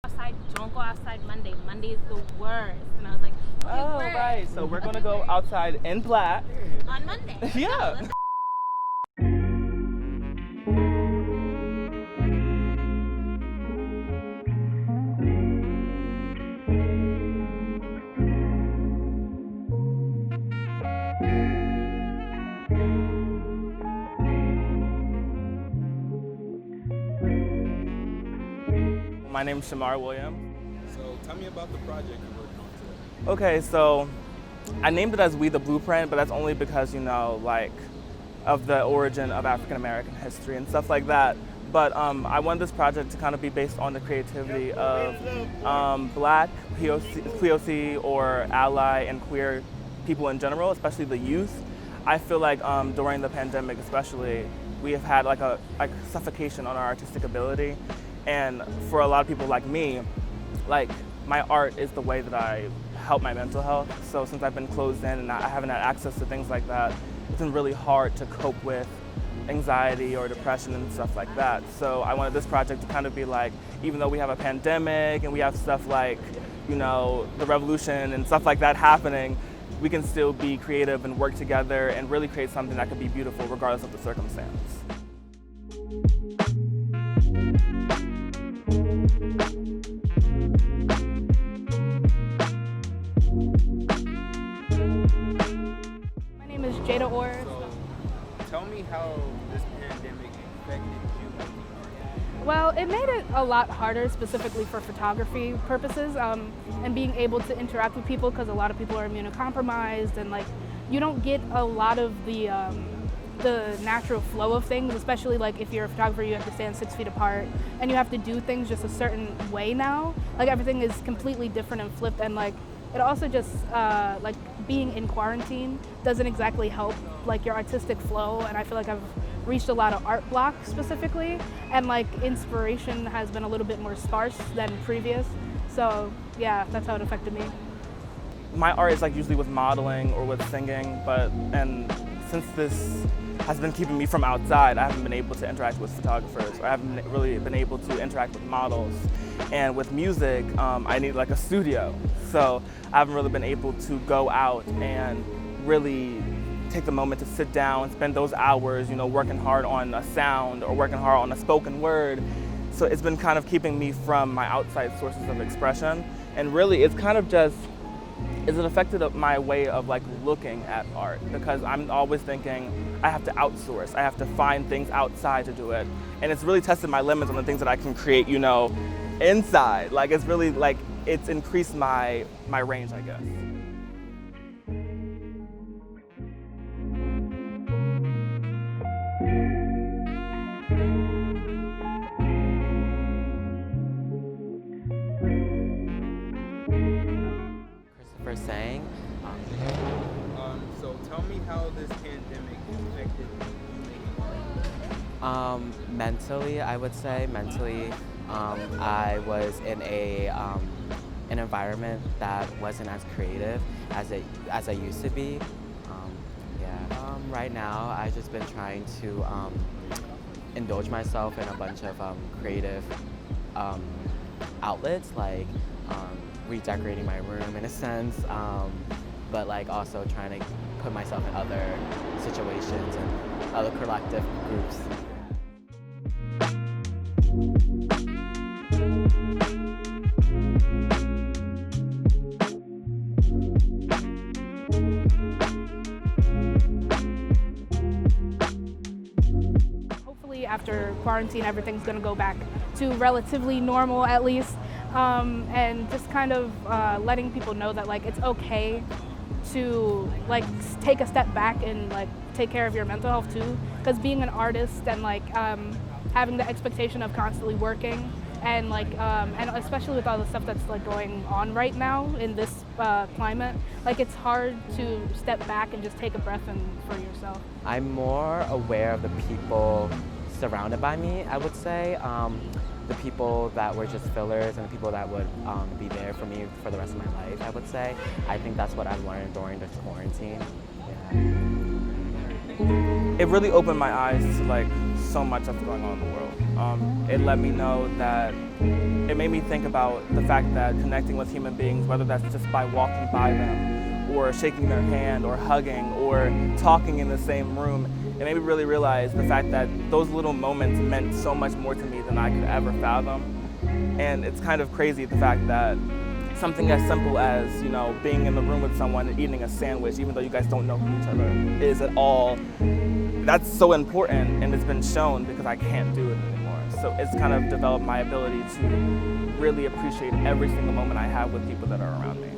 outside, don't go outside Monday. Monday is the worst. And I was like, okay, Oh, right. So we're gonna go outside in black. on Monday. Yeah. Let's My name is Shamaur Williams. So tell me about the project you're working on today. Okay, so I named it as We the Blueprint, but that's only because, like, of the origin of African American history and stuff like that. But I wanted this project to kind of be based on the creativity of Black, POC, or ally and queer people in general, especially the youth. I feel like during the pandemic especially, we have had like suffocation on our artistic ability. And for a lot of people like me, like, my art is the way that I help my mental health. So since I've been closed in and I haven't had access to things like that, it's been really hard to cope with anxiety or depression and stuff like that. So I wanted this project to kind of be like, even though we have a pandemic and we have stuff like, the revolution and stuff like that happening, we can still be creative and work together and really create something that could be beautiful regardless of the circumstance. My name is Jada Orr. So tell me how this pandemic affected you as an artist. Well, it made it a lot harder specifically for photography purposes and being able to interact with people because a lot of people are immunocompromised and like you don't get a lot of the natural flow of things, especially like if you're a photographer, you have to stand 6 feet apart and you have to do things just a certain way now. Like everything is completely different and flipped, and like it also just like being in quarantine doesn't exactly help like your artistic flow, and I feel like I've reached a lot of art blocks specifically, and like inspiration has been a little bit more sparse than previous. So yeah, that's how it affected me. My art is like usually with modeling or with singing, and since this has been keeping me from outside, I haven't been able to interact with photographers, or I haven't really been able to interact with models. And with music, I need like a studio. So I haven't really been able to go out and really take the moment to sit down and spend those hours, working hard on a sound or working hard on a spoken word. So it's been kind of keeping me from my outside sources of expression. And really, it's kind of just, it affected my way of like looking at art, because I'm always thinking I have to outsource, I have to find things outside to do it. And it's really tested my limits on the things that I can create, inside. Like it's really like, it's increased my range, I guess. Seng. So tell me how this pandemic affected you making art. Mentally, I would say I was in an environment that wasn't as creative as I used to be. Right now, I've just been trying to indulge myself in a bunch of creative outlets, like redecorating my room in a sense, but like also trying to put myself in other situations and other collective groups. Hopefully after quarantine, everything's gonna go back to relatively normal at least. And just kind of letting people know that like it's okay to like take a step back and like take care of your mental health too, because being an artist and like having the expectation of constantly working and like and especially with all the stuff that's like going on right now in this climate, like it's hard to step back and just take a breath and for yourself. I'm more aware of the people surrounded by me, I would say. The people that were just fillers and the people that would be there for me for the rest of my life, I would say. I think that's what I've learned during this quarantine. Yeah. It really opened my eyes to like so much that's going on in the world. It let me know that, it made me think about the fact that connecting with human beings, whether that's just by walking by them or shaking their hand or hugging or talking in the same room, it made me really realize the fact that those little moments meant so much more to me than I could ever fathom. And it's kind of crazy the fact that something as simple as, you know, being in the room with someone and eating a sandwich, even though you guys don't know who each other is at all, that's so important, and it's been shown because I can't do it anymore. So it's kind of developed my ability to really appreciate every single moment I have with people that are around me.